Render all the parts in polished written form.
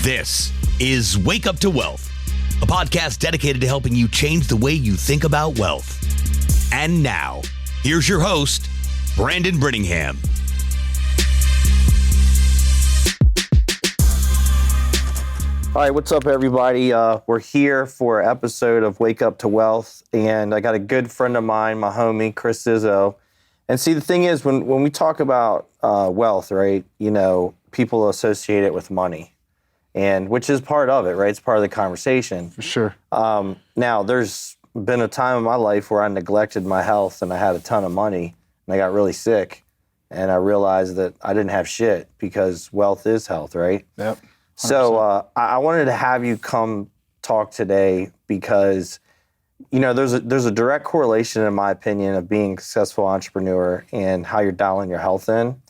This is Wake Up to Wealth, a podcast dedicated to helping you change the way you think about wealth. And now, here's your host, Brandon Brittingham. All right, what's up, everybody? We're here for an episode of Wake Up to Wealth, and I got a good friend of mine, my homie, Kris Zizzo. And see, the thing is, when we talk about wealth, right, you know, people associate it with money, and which is part of it, right? It's part of the conversation. For sure. Now, there's been a time in my life where I neglected my health, and I had a ton of money, and I got really sick, and I realized that I didn't have shit because wealth is health, right? Yep. 100%. So I wanted to have you come talk today because, you know, there's a direct correlation, in my opinion, of being a successful entrepreneur and how you're dialing your health in.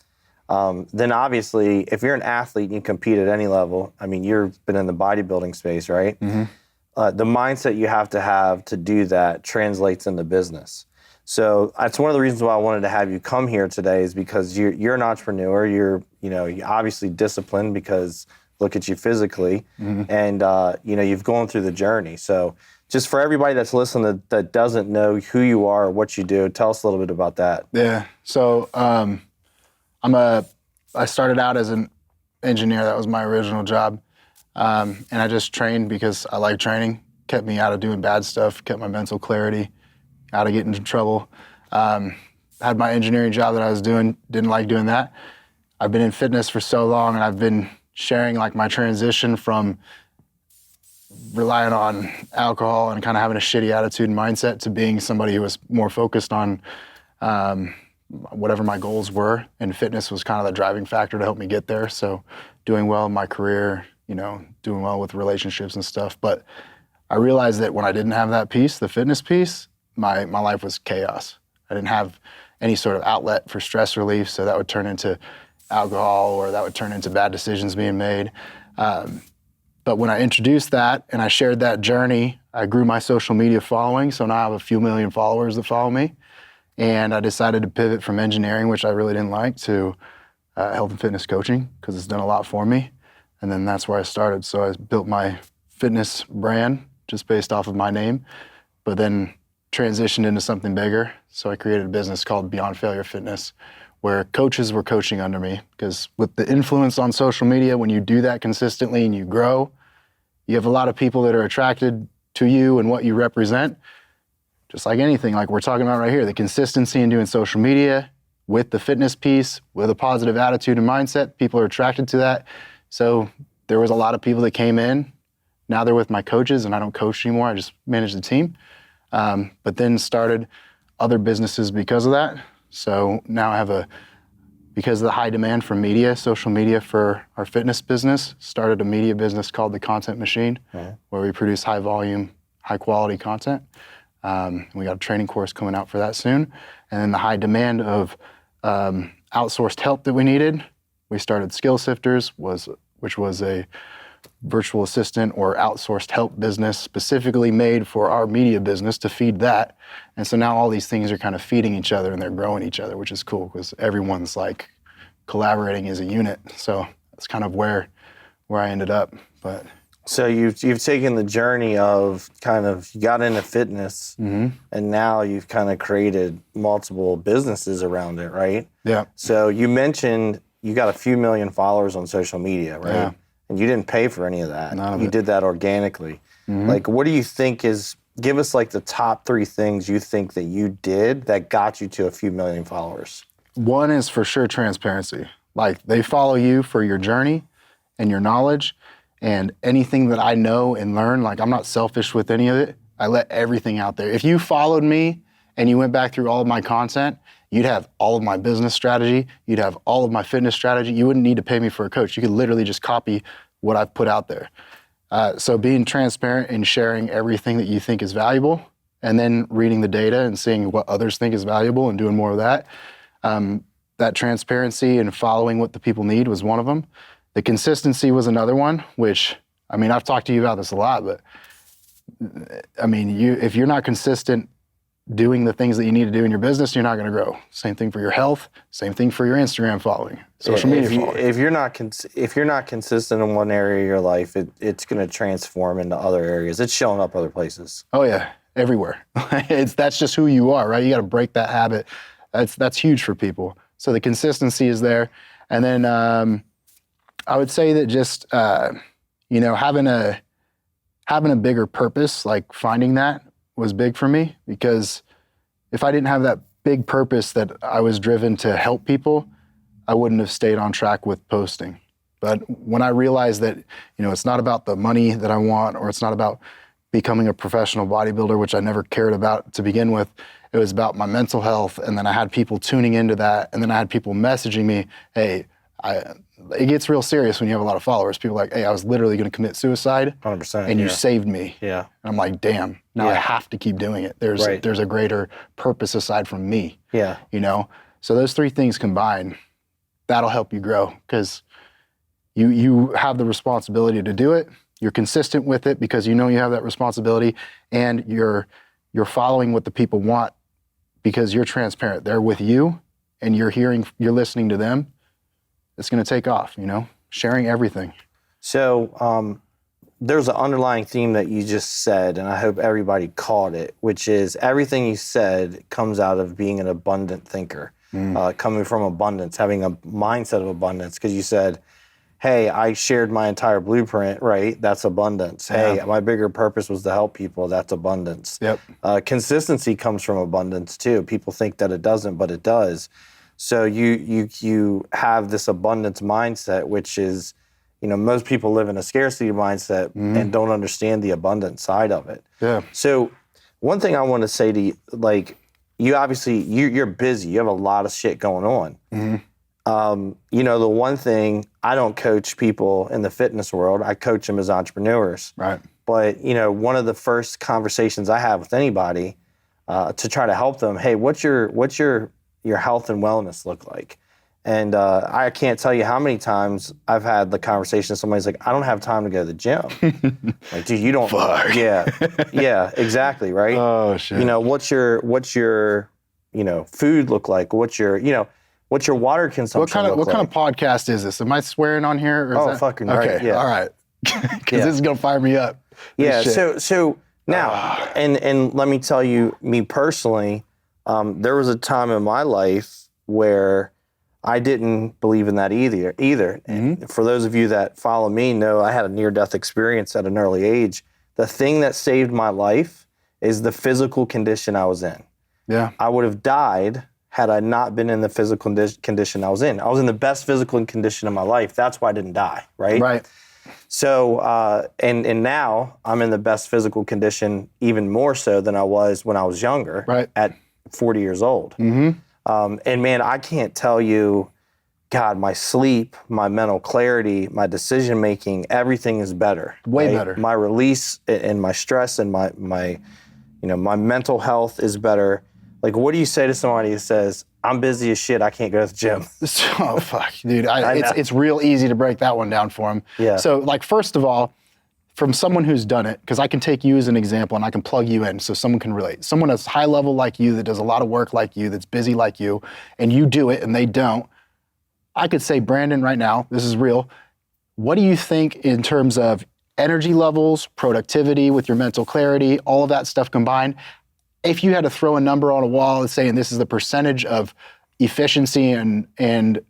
Then obviously, if you're an athlete and you compete at any level, I mean, you've been in the bodybuilding space, right? Mm-hmm. The mindset you have to do that translates into business. So that's one of the reasons why I wanted to have you come here today, is because you're an entrepreneur. You're obviously disciplined because look at you physically, and you've gone through the journey. So just for everybody that's listening that doesn't know who you are or what you do, tell us a little bit about that. Yeah. So I started out as an engineer. That was my original job, and I just trained because I like training. Kept me out of doing bad stuff. Kept my mental clarity, out of getting into trouble. Had my engineering job that I was doing. Didn't like doing that. I've been in fitness for so long, and I've been sharing like my transition from relying on alcohol and kind of having a shitty attitude and mindset to being somebody who was more focused on whatever my goals were. And fitness was kind of the driving factor to help me get there. So doing well in my career, doing well with relationships and stuff. But I realized that when I didn't have that piece, the fitness piece, my life was chaos. I didn't have any sort of outlet for stress relief. So that would turn into alcohol, or that would turn into bad decisions being made. But when I introduced that and I shared that journey, I grew my social media following. So now I have a few million followers that follow me. And I decided to pivot from engineering, which I really didn't like, to health and fitness coaching, because it's done a lot for me. And then that's where I started. So I built my fitness brand just based off of my name, but then transitioned into something bigger. So I created a business called Beyond Failure Fitness, where coaches were coaching under me, because with the influence on social media, when you do that consistently and you grow, you have a lot of people that are attracted to you and what you represent. Just like anything, like we're talking about right here, the consistency in doing social media with the fitness piece, with a positive attitude and mindset, people are attracted to that. So there was a lot of people that came in. Now they're with my coaches, and I don't coach anymore. I just manage the team. But then started other businesses because of that. So now I have because of the high demand for media, social media for our fitness business, started a media business called The Content Machine, where we produce high volume, high quality content. We got a training course coming out for that soon. And then the high demand of outsourced help that we needed, we started Skill Sifters, which was a virtual assistant or outsourced help business specifically made for our media business to feed that. And so now all these things are kind of feeding each other and they're growing each other, which is cool because everyone's like collaborating as a unit. So that's kind of where I ended up. But so you've taken the journey of you got into fitness, and now you've kind of created multiple businesses around it, right? Yeah. So you mentioned you got a few million followers on social media, right? Yeah. And you didn't pay for any of that. None of you it. did that organically. Like, what do you think give us like the top 3 things you think that you did that got you to a few million followers? One is for sure transparency. Like, they follow you for your journey and your knowledge, and anything that I know and learn, like, I'm not selfish with any of it. I let everything out there. If you followed me and you went back through all of my content, you'd have all of my business strategy, you'd have all of my fitness strategy. You wouldn't need to pay me for a coach. You could literally just copy what I've put out there. So being transparent and sharing everything that you think is valuable, and then reading the data and seeing what others think is valuable and doing more of that. That transparency and following what the people need was one of them. The consistency was another one, which, I mean, I've talked to you about this a lot, but I mean, if you're not consistent doing the things that you need to do in your business, you're not going to grow. Same thing for your health. Same thing for your Instagram following, social media following. If you're not consistent in one area of your life, it's going to transform into other areas. It's showing up other places. Oh yeah, everywhere. That's just who you are, right? You got to break that habit. That's huge for people. So the consistency is there, and then I would say that just having a bigger purpose, like finding that, was big for me, because if I didn't have that big purpose that I was driven to help people, I wouldn't have stayed on track with posting. But when I realized that, it's not about the money that I want, or it's not about becoming a professional bodybuilder, which I never cared about to begin with, it was about my mental health. And then I had people tuning into that. And then I had people messaging me, hey, it gets real serious when you have a lot of followers. People are like, hey, I was literally going to commit suicide 100%, and you saved me. Yeah. And I'm like, damn, now I have to keep doing it. There's a greater purpose aside from me. Yeah. So those three things combined, that'll help you grow, because you have the responsibility to do it. You're consistent with it because you have that responsibility, and you're following what the people want because you're transparent. They're with you and you're listening to them. It's going to take off, sharing everything. So there's an underlying theme that you just said, and I hope everybody caught it, which is everything you said comes out of being an abundant thinker, coming from abundance, having a mindset of abundance, because you said, hey, I shared my entire blueprint, right? That's abundance. Yeah. Hey, my bigger purpose was to help people. That's abundance. Yep. Consistency comes from abundance too. People think that it doesn't, but it does. So you have this abundance mindset, which is, most people live in a scarcity mindset and don't understand the abundant side of it. Yeah. So one thing I want to say to you, you obviously, you're busy. You have a lot of shit going on. The one thing, I don't coach people in the fitness world. I coach them as entrepreneurs. Right. But, one of the first conversations I have with anybody to try to help them, hey, what's your health and wellness look like? And I can't tell you how many times I've had the conversation. Somebody's like, I don't have time to go to the gym. Like, dude, you don't. Fuck. Yeah, exactly, right? Oh shit. What's your food look like? What's your water consumption look like? What kind of podcast is this? Am I swearing on here? Or fucking right. Okay, Yeah. all right. Because this is gonna fire me up. Yeah. So now, and let me tell you, me personally, there was a time in my life where I didn't believe in that either. And for those of you that follow me know I had a near-death experience at an early age. The thing that saved my life is the physical condition I was in. Yeah. I would have died had I not been in the physical condition I was in. I was in the best physical condition of my life. That's why I didn't die, right? Right. So, and now I'm in the best physical condition, even more so than I was when I was younger, right, at 40 years old. And man, I can't tell you, God, my sleep, my mental clarity, my decision-making, everything is better. Way better. My release and my stress and my mental health is better. Like, what do you say to somebody who says, I'm busy as shit, I can't go to the gym? Oh, fuck, dude. It's real easy to break that one down for them. Yeah. So, first of all, from someone who's done it, because I can take you as an example and I can plug you in so someone can relate. Someone that's high level like you, that does a lot of work like you, that's busy like you, and you do it and they don't. I could say, Brandon, right now, this is real. What do you think in terms of energy levels, productivity with your mental clarity, all of that stuff combined? If you had to throw a number on a wall and saying this is the percentage of efficiency and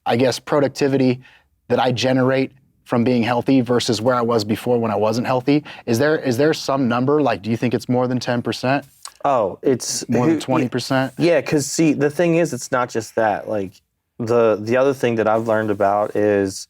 I guess productivity that I generate from being healthy versus where I was before when I wasn't healthy, is there some number? Do you think it's more than 10%? Oh, it's more than 20%? Yeah, because see, the thing is, it's not just that. The other thing that I've learned about is,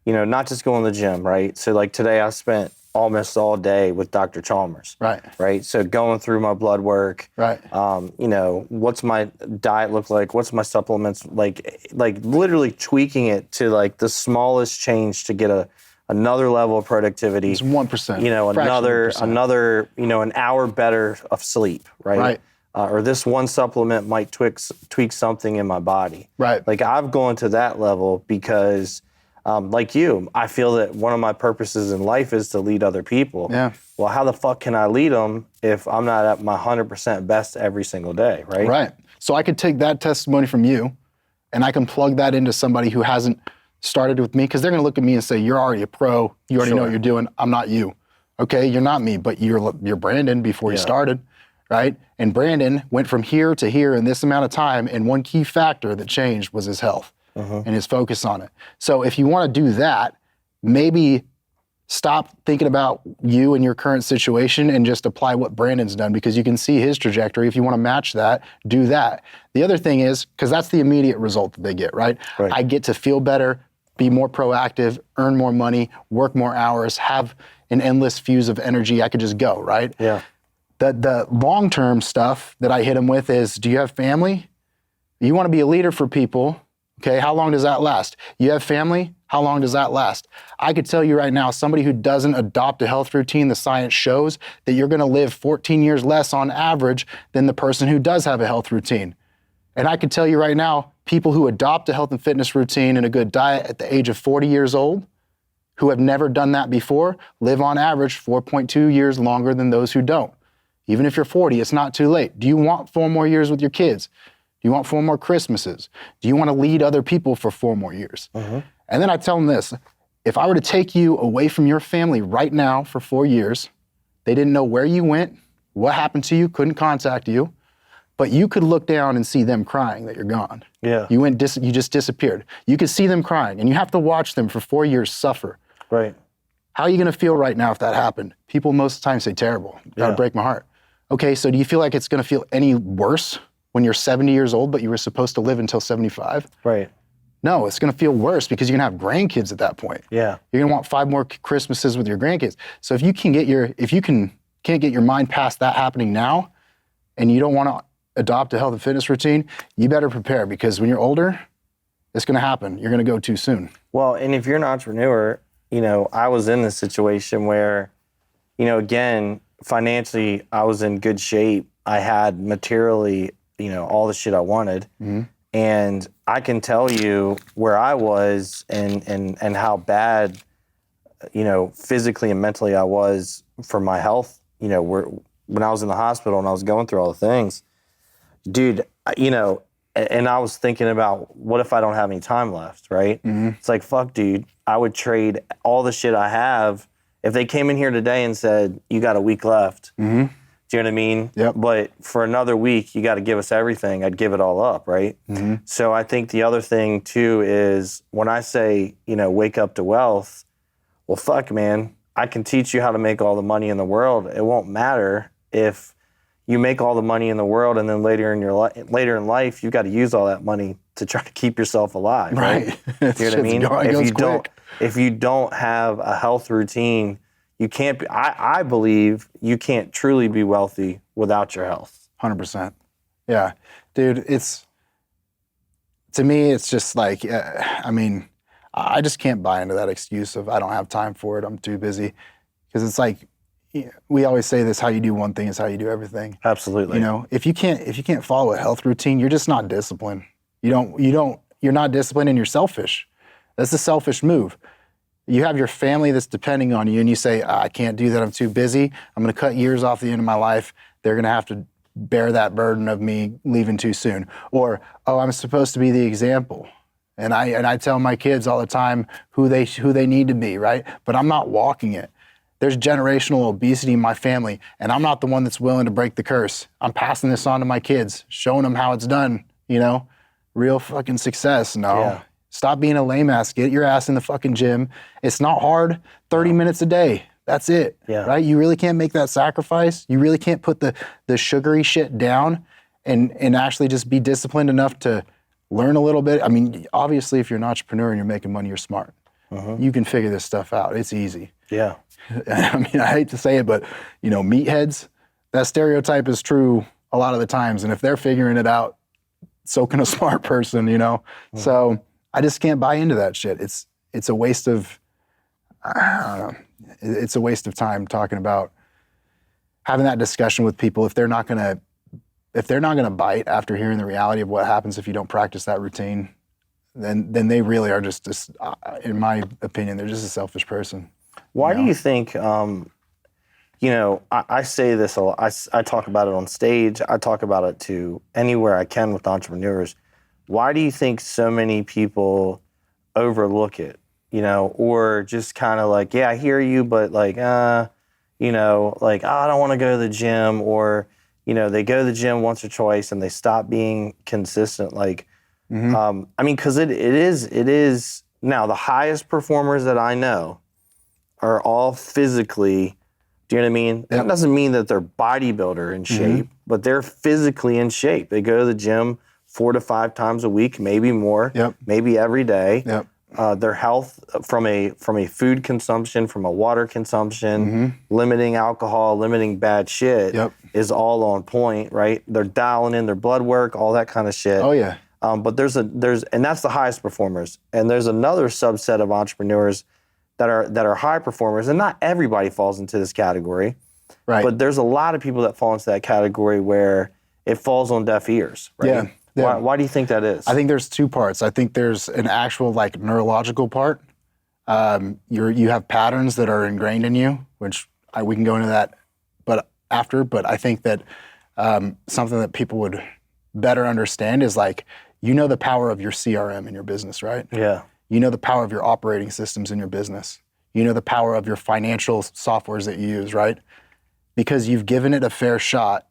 not just going to the gym, right? So today I spent almost all day with Dr. Chalmers. Right. So going through my blood work. Right. What's my diet look like? What's my supplements like literally tweaking it to the smallest change to get another level of productivity. It's 1%. Another an hour better of sleep. Right. Or this one supplement might tweak something in my body. Right. I've gone to that level because Like you, I feel that one of my purposes in life is to lead other people. Yeah. Well, how the fuck can I lead them if I'm not at my 100% best every single day, right? Right. So I could take that testimony from you and I can plug that into somebody who hasn't started with me, because they're going to look at me and say, you're already a pro. You already know what you're doing. I'm not you. Okay, you're not me, but you're Brandon before you started, right? And Brandon went from here to here in this amount of time, and one key factor that changed was his health and his focus on it. So if you want to do that, maybe stop thinking about you and your current situation and just apply what Brandon's done, because you can see his trajectory. If you want to match that, do that. The other thing is, because that's the immediate result that they get, right? I get to feel better, be more proactive, earn more money, work more hours, have an endless fuse of energy. I could just go, right? Yeah. The long-term stuff that I hit them with is, do you have family? You want to be a leader for people. Okay, how long does that last? You have family? How long does that last? I could tell you right now, somebody who doesn't adopt a health routine, the science shows that you're going to live 14 years less on average than the person who does have a health routine. And I could tell you right now, people who adopt a health and fitness routine and a good diet at the age of 40 years old, who have never done that before, live on average 4.2 years longer than those who don't. Even if you're 40, it's not too late. Do you want 4 more years with your kids? Do you want 4 more Christmases? Do you want to lead other people for 4 more years? And then I tell them this, if I were to take you away from your family right now for 4 years, they didn't know where you went, what happened to you, couldn't contact you, but you could look down and see them crying that you're gone. Yeah. You just disappeared. You could see them crying, and you have to watch them for 4 years suffer. Right. How are you going to feel right now if that happened? People most of the time say, terrible. That would break my heart. Okay, so do you feel like it's going to feel any worse when you're 70 years old, but you were supposed to live until 75? Right. No, it's going to feel worse because you're going to have grandkids at that point. Yeah. You're going to want 5 more Christmases with your grandkids. So if you can't get your mind past that happening now, and you don't want to adopt a health and fitness routine, you better prepare, because when you're older, it's going to happen. You're going to go too soon. Well, and if you're an entrepreneur, I was in this situation where, again, financially, I was in good shape. I had materially, all the shit I wanted. And I can tell you where I was and how bad, physically and mentally I was for my health, when I was in the hospital and I was going through all the things, dude, and I was thinking about, what if I don't have any time left, right? It's like, fuck, dude, I would trade all the shit I have. If they came in here today and said, you got a week left, do you know what I mean? Yep. But for another week, you got to give us everything. I'd give it all up, right? So I think the other thing, too, is when I say, wake up to wealth, well, fuck, man, I can teach you how to make all the money in the world. It won't matter if you make all the money in the world and then later in life, you've got to use all that money to try to keep yourself alive, right? You know what I mean? If you don't have a health routine, you can't be, I believe you can't truly be wealthy without your health. 100%. Yeah. Dude, to me, it's just like, I just can't buy into that excuse of I don't have time for it, I'm too busy. Because it's like, we always say this, how you do one thing is how you do everything. Absolutely. If you can't follow a health routine, you're just not disciplined. You're not disciplined and you're selfish. That's a selfish move. You have your family that's depending on you and you say, I can't do that, I'm too busy. I'm going to cut years off the end of my life. They're going to have to bear that burden of me leaving too soon. Or, I'm supposed to be the example. And I tell my kids all the time who they need to be, right? But I'm not walking it. There's generational obesity in my family, and I'm not the one that's willing to break the curse. I'm passing this on to my kids, showing them how it's done, real fucking success. No. Yeah. Stop being a lame ass. Get your ass in the fucking gym. It's not hard. 30 minutes a day. That's it. Yeah. Right? You really can't make that sacrifice. You really can't put the sugary shit down and actually just be disciplined enough to learn a little bit. I mean, obviously, if you're an entrepreneur and you're making money, you're smart. You can figure this stuff out. It's easy. Yeah. I mean, I hate to say it, but, meatheads, that stereotype is true a lot of the times. And if they're figuring it out, so can a smart person, So I just can't buy into that shit. It's a waste of, I don't know, it's a waste of time talking about having that discussion with people if they're not gonna bite after hearing the reality of what happens if you don't practice that routine. then they really are just in my opinion, they're just a selfish person. Why do you think, I say this a lot, I talk about it on stage, I talk about it to anywhere I can with entrepreneurs. Why do you think so many people overlook it, or just kind of like, yeah, I hear you, but like, I don't want to go to the gym, or, they go to the gym once or twice and they stop being consistent. Like, because it is now the highest performers that I know are all physically, do you know what I mean? Yep. That doesn't mean that they're bodybuilder in shape, but they're physically in shape. They go to the gym 4 to 5 times a week, maybe more, maybe every day. Yep. Their health from a food consumption, from a water consumption, limiting alcohol, limiting bad shit is all on point, right? They're dialing in their blood work, all that kind of shit. Oh yeah. But and that's the highest performers. And there's another subset of entrepreneurs that are high performers, and not everybody falls into this category. Right. But there's a lot of people that fall into that category where it falls on deaf ears, right? Yeah. Why do you think that is? I think there's 2 parts. I think there's an actual like neurological part. You have patterns that are ingrained in you, which we can go into that but I think that something that people would better understand is like, the power of your CRM in your business, right? Yeah. The power of your operating systems in your business. The power of your financial softwares that you use, right? Because you've given it a fair shot.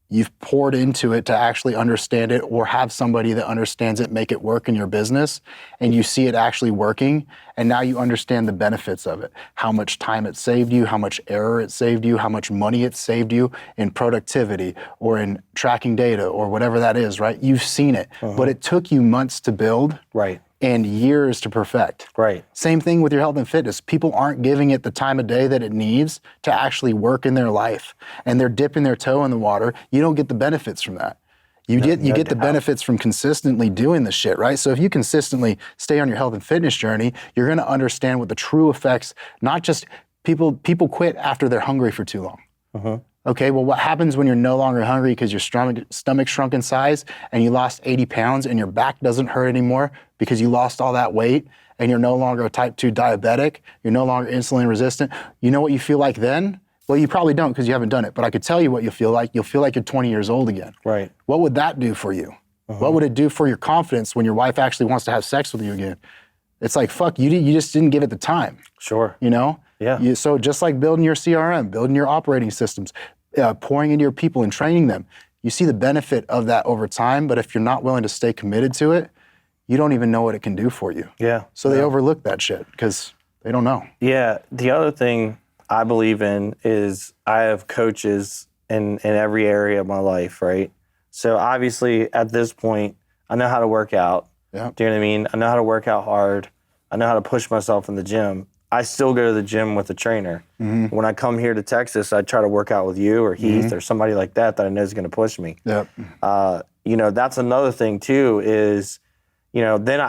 You've poured into it to actually understand it, or have somebody that understands it make it work in your business, and you see it actually working, and now you understand the benefits of it, how much time it saved you, how much error it saved you, how much money it saved you in productivity or in tracking data or whatever that is, right? You've seen it, but it took you months to build. Right. And years to perfect. Right. Same thing with your health and fitness. People aren't giving it the time of day that it needs to actually work in their life. And they're dipping their toe in the water. You don't get the benefits from that. You get the benefits from consistently doing the shit, right? So if you consistently stay on your health and fitness journey, you're going to understand what the true effects, not just people quit after they're hungry for too long. Okay, well, what happens when you're no longer hungry because your stomach shrunk in size and you lost 80 pounds and your back doesn't hurt anymore because you lost all that weight and you're no longer a type 2 diabetic, you're no longer insulin resistant? You know what you feel like then? Well, you probably don't because you haven't done it, but I could tell you what you'll feel like. You'll feel like you're 20 years old again. Right. What would that do for you? What would it do for your confidence when your wife actually wants to have sex with you again? It's like, fuck, you just didn't give it the time. Sure. Yeah. So just like building your CRM, building your operating systems, pouring into your people and training them, you see the benefit of that over time, but if you're not willing to stay committed to it, you don't even know what it can do for you. Yeah. So they overlook that shit because they don't know. Yeah. The other thing I believe in is I have coaches in every area of my life, right? So obviously at this point, I know how to work out. Yeah. Do you know what I mean? I know how to work out hard. I know how to push myself in the gym. I still go to the gym with a trainer. When I come here to Texas, I try to work out with you or Heath or somebody like that I know is going to push me. Yep. That's another thing too is, then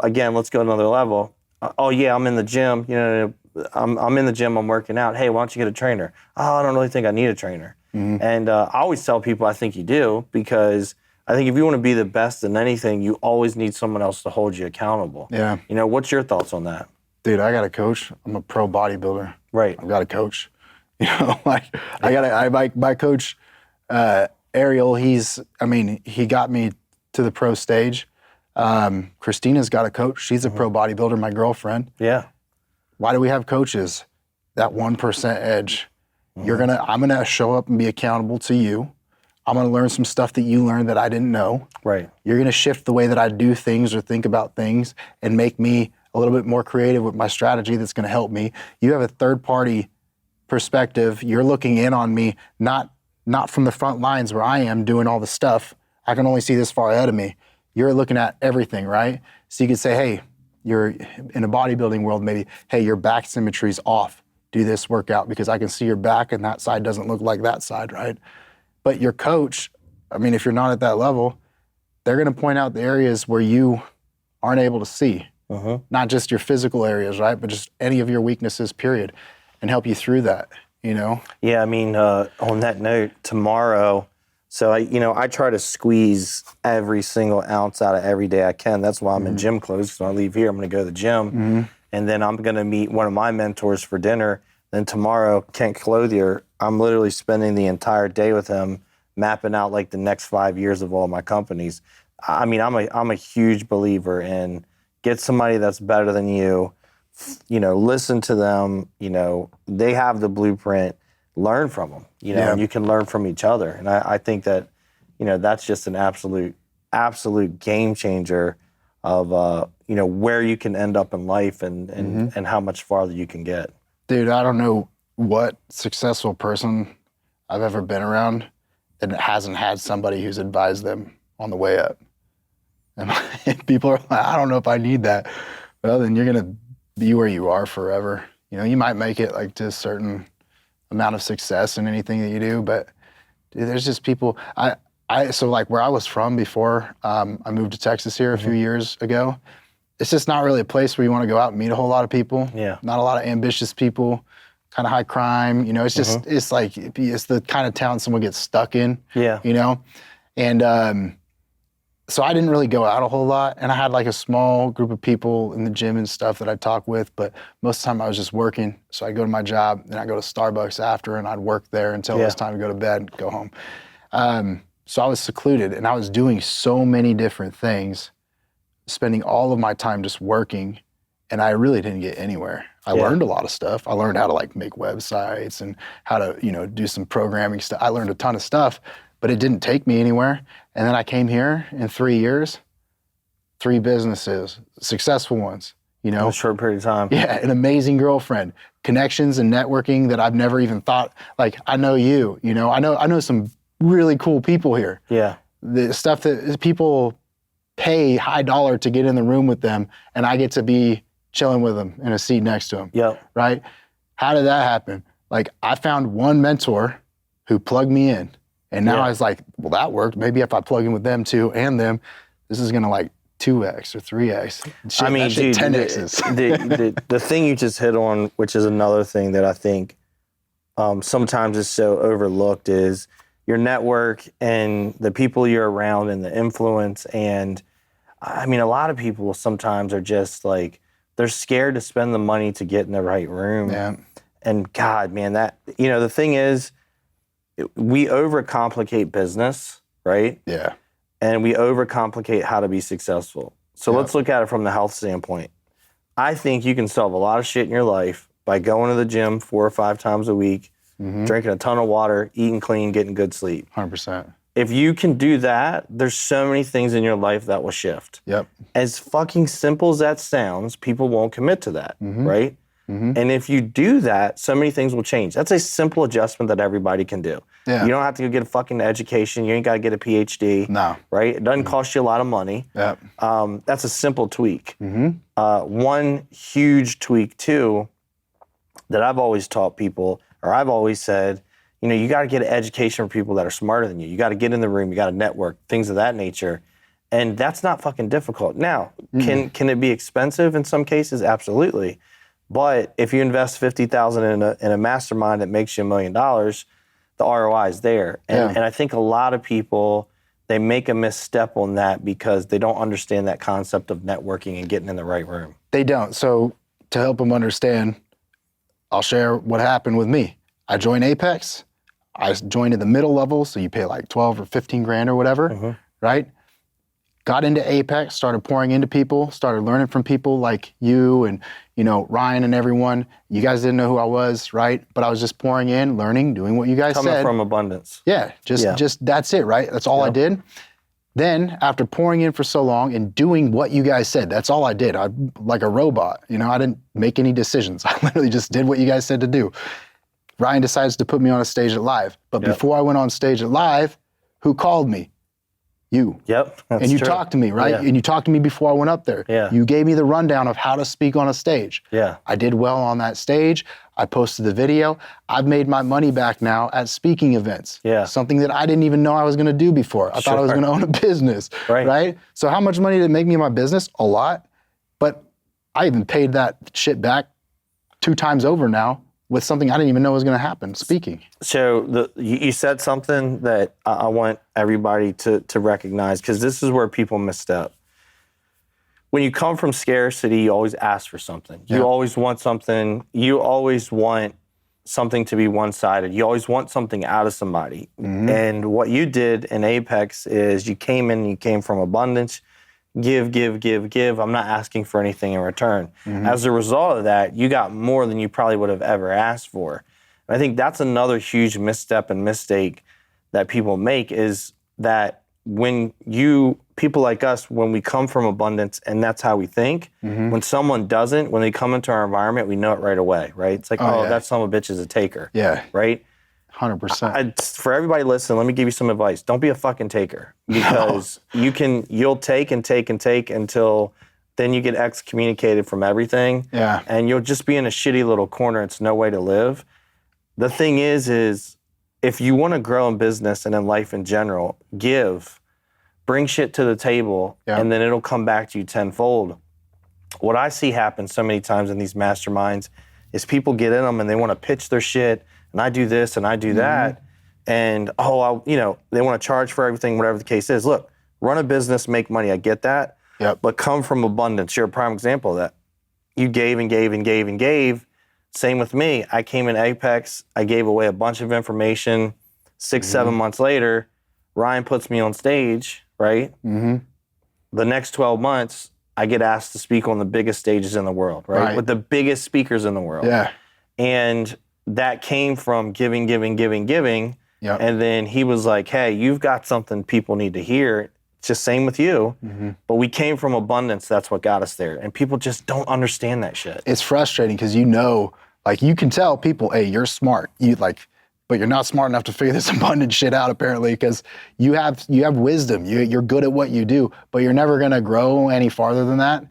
again, let's go another level. I'm in the gym, I'm in the gym, I'm working out. Hey, why don't you get a trainer? Oh, I don't really think I need a trainer. And I always tell people I think you do, because I think if you want to be the best in anything, you always need someone else to hold you accountable. Yeah. What's your thoughts on that? Dude, I got a coach. I'm a pro bodybuilder. Right. I've got a coach. My coach, Ariel, he got me to the pro stage. Christina's got a coach. She's a pro bodybuilder, my girlfriend. Yeah. Why do we have coaches? That 1% edge. I'm gonna show up and be accountable to you. I'm gonna learn some stuff that you learned that I didn't know. Right. You're gonna shift the way that I do things or think about things and make me a little bit more creative with my strategy that's gonna help me. You have a third party perspective. You're looking in on me, not from the front lines where I am doing all the stuff. I can only see this far ahead of me. You're looking at everything, right? So you could say, hey, you're in a bodybuilding world, maybe, hey, your back symmetry's off. Do this workout because I can see your back and that side doesn't look like that side, right? But your coach, if you're not at that level, they're gonna point out the areas where you aren't able to see. Not just your physical areas, right? But just any of your weaknesses, period, and help you through that, Yeah, on that note, tomorrow, So I try to squeeze every single ounce out of every day I can. That's why I'm in gym clothes. So I leave here, I'm going to go to the gym, and then I'm going to meet one of my mentors for dinner. Then tomorrow, Kent Clothier, I'm literally spending the entire day with him, mapping out like the next 5 years of all my companies. I mean, I'm a huge believer in get somebody that's better than you. Listen to them. They have the blueprint. Learn from them. And you can learn from each other. And I think that, that's just an absolute game changer of where you can end up in life and how much farther you can get. Dude, I don't know what successful person I've ever been around that hasn't had somebody who's advised them on the way up. And people are like, I don't know if I need that. Well, then you're going to be where you are forever. You might make it like to a certain amount of success in anything that you do, but dude, there's just people. So like where I was from before I moved to Texas here a few years ago, it's just not really a place where you want to go out and meet a whole lot of people. Yeah. Not a lot of ambitious people, kind of high crime. It's just, it's like, it's the kind of town someone gets stuck in. Yeah. And so I didn't really go out a whole lot. And I had like a small group of people in the gym and stuff that I'd talk with, but most of the time I was just working. So I'd go to my job, then I'd go to Starbucks after, and I'd work there until it was time to go to bed and go home. So I was secluded, and I was doing so many different things, spending all of my time just working, and I really didn't get anywhere. I learned a lot of stuff. I learned how to like make websites and how to, do some programming stuff. I learned a ton of stuff, but it didn't take me anywhere. And then I came here in 3 years, 3 businesses, successful ones, In a short period of time. Yeah, an amazing girlfriend, connections and networking that I've never even thought, like I know you, I know some really cool people here. Yeah. The stuff that people pay high dollar to get in the room with them, and I get to be chilling with them in a seat next to them. Yep. Right? How did that happen? Like I found one mentor who plugged me in, and now I was like, well, that worked. Maybe if I plug in with them too and them, this is gonna like 2x or 3x. Shit, I mean, dude, 10x's. The thing you just hit on, which is another thing that I think sometimes is so overlooked, is your network and the people you're around and the influence. And I mean, a lot of people sometimes are just like, they're scared to spend the money to get in the right room. Yeah. And God, man, that, the thing is, we overcomplicate business, right? Yeah. And we overcomplicate how to be successful. So let's look at it from the health standpoint. I think you can solve a lot of shit in your life by going to the gym 4 or 5 times a week, drinking a ton of water, eating clean, getting good sleep. 100%. If you can do that, there's so many things in your life that will shift. Yep. As fucking simple as that sounds, people won't commit to that, right? And if you do that, so many things will change. That's a simple adjustment that everybody can do. Yeah. You don't have to go get a fucking education. You ain't got to get a PhD. No. Right? It doesn't cost you a lot of money. Yep. That's a simple tweak. One huge tweak, too, that I've always taught people, or I've always said, you got to get an education from people that are smarter than you. You got to get in the room. You got to network, things of that nature. And that's not fucking difficult. Now, can it be expensive in some cases? Absolutely. But if you invest $50,000 in a mastermind that makes you $1 million, the ROI is there. And I think a lot of people, they make a misstep on that because they don't understand that concept of networking and getting in the right room. They don't. So to help them understand, I'll share what happened with me. I joined Apex. I joined at the middle level, so you pay like 12 or 15 grand or whatever, right? Got into Apex, started pouring into people, started learning from people like you and, Ryan and everyone. You guys didn't know who I was, right? But I was just pouring in, learning, doing what you guys said. Coming from abundance. Yeah, just that's it, right? That's all I did. Then after pouring in for so long and doing what you guys said, that's all I did. I like a robot, I didn't make any decisions. I literally just did what you guys said to do. Ryan decides to put me on a stage at Live. But before I went on stage at Live, who called me? You. Yep. And you talked to me, right? Yeah. And you talked to me before I went up there. Yeah. You gave me the rundown of how to speak on a stage. Yeah. I did well on that stage. I posted the video. I've made my money back now at speaking events. Yeah. Something that I didn't even know I was going to do before. I thought I was going to own a business. Right. So how much money did it make me in my business? A lot. But I even paid that shit back 2 times over now with something I didn't even know was going to happen, speaking. So you said something that I want everybody to recognize, because this is where people misstep. When you come from scarcity, you always ask for something. You always want something. You always want something to be one-sided. You always want something out of somebody. Mm-hmm. And what you did in Apex is you came from abundance. Give. I'm not asking for anything in return. Mm-hmm. As a result of that, you got more than you probably would have ever asked for. And I think that's another huge misstep and mistake that people make, is that when people like us, when we come from abundance and that's how we think, when someone doesn't, when they come into our environment, we know it right away, right? It's like, that son of a bitch is a taker. Yeah. Right? 100%. For everybody listening, let me give you some advice. Don't be a fucking taker, because you'll take and take and take until then you get excommunicated from everything. Yeah. And you'll just be in a shitty little corner. It's no way to live. The thing is if you want to grow in business and in life in general, bring shit to the table, and then it'll come back to you tenfold. What I see happen so many times in these masterminds is people get in them and they want to pitch their shit, and I do this and I do that, and they want to charge for everything, whatever the case is. Look, run a business, make money, I get that, but come from abundance. You're a prime example of that. You gave and gave and gave and gave. Same with me. I came in Apex, I gave away a bunch of information. 6-7 months later, Ryan puts me on stage, right? Mm-hmm. The next 12 months, I get asked to speak on the biggest stages in the world, right? With the biggest speakers in the world. Yeah. And that came from giving. Yep. And then he was like, hey, you've got something people need to hear. It's just same with you. Mm-hmm. But we came from abundance. That's what got us there. And people just don't understand that shit. It's frustrating because you can tell people, hey, you're smart. But you're not smart enough to figure this abundant shit out, apparently, because you have wisdom. You're good at what you do, but you're never going to grow any farther than that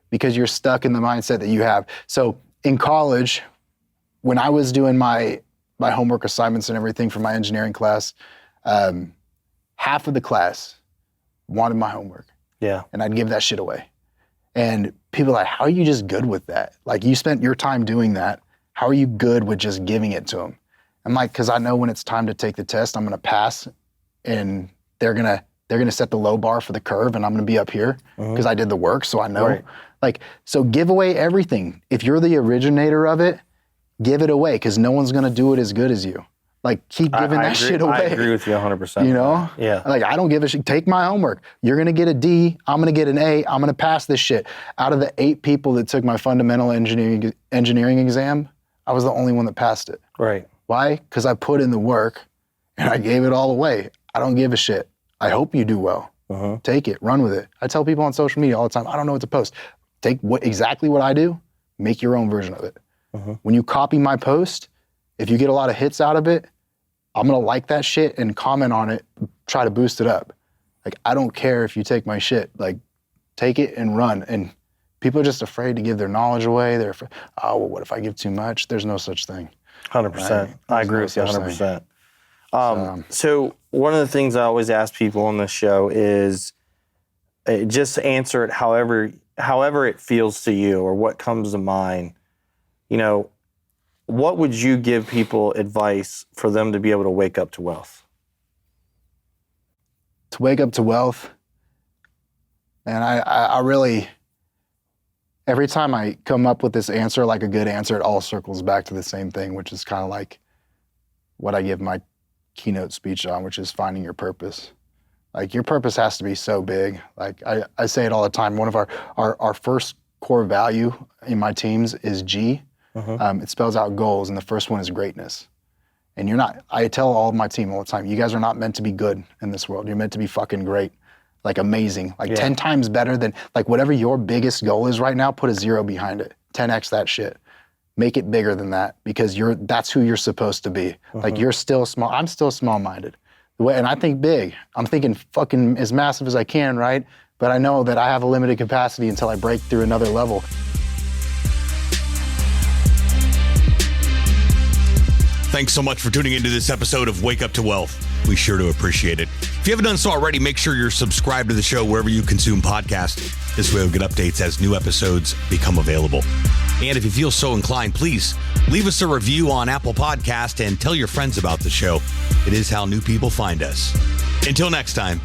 because you're stuck in the mindset that you have. So in college, when I was doing my homework assignments and everything for my engineering class, half of the class wanted my homework. Yeah. And I'd give that shit away. And people are like, how are you just good with that? Like, you spent your time doing that. How are you good with just giving it to them? I'm like, because I know when it's time to take the test, I'm going to pass, and they're gonna set the low bar for the curve, and I'm going to be up here because I did the work, so I know. Right. So give away everything. If you're the originator of it, give it away, because no one's going to do it as good as you. Keep giving that shit away. I agree with you 100%. You know? Yeah. I don't give a shit. Take my homework. You're going to get a D. I'm going to get an A. I'm going to pass this shit. Out of the 8 people that took my fundamental engineering exam, I was the only one that passed it. Right. Why? Because I put in the work and I gave it all away. I don't give a shit. I hope you do well. Take it, run with it. I tell people on social media all the time, I don't know what to post. Take exactly what I do, make your own version of it. When you copy my post, if you get a lot of hits out of it, I'm gonna like that shit and comment on it, try to boost it up. I don't care if you take my shit, take it and run. And people are just afraid to give their knowledge away. They're afraid, what if I give too much? There's no such thing. 100%. I agree with you 100%. So one of the things I always ask people on this show is just answer it however it feels to you or what comes to mind. What would you give people advice for them to be able to wake up to wealth? To wake up to wealth, man, I really, every time I come up with this answer, a good answer, it all circles back to the same thing, which is kind of like what I give my keynote speech on, which is finding your purpose. Your purpose has to be so big. I say it all the time. One of our first core value in my teams is G. It spells out goals, and the first one is greatness. And I tell all of my team all the time, you guys are not meant to be good in this world. You're meant to be fucking great. Amazing, 10 times better than, whatever your biggest goal is right now, put a 0 behind it. 10x that shit. Make it bigger than that, because that's who you're supposed to be. You're still small. I'm still small-minded. And I think big. I'm thinking fucking as massive as I can, right? But I know that I have a limited capacity until I break through another level. Thanks so much for tuning into this episode of Wake Up to Wealth. We sure do appreciate it. If you haven't done so already, make sure you're subscribed to the show wherever you consume podcasts. This way you'll get updates as new episodes become available. And if you feel so inclined, please Leave us a review on Apple Podcast and tell your friends about the show. It is how new people find us. Until next time,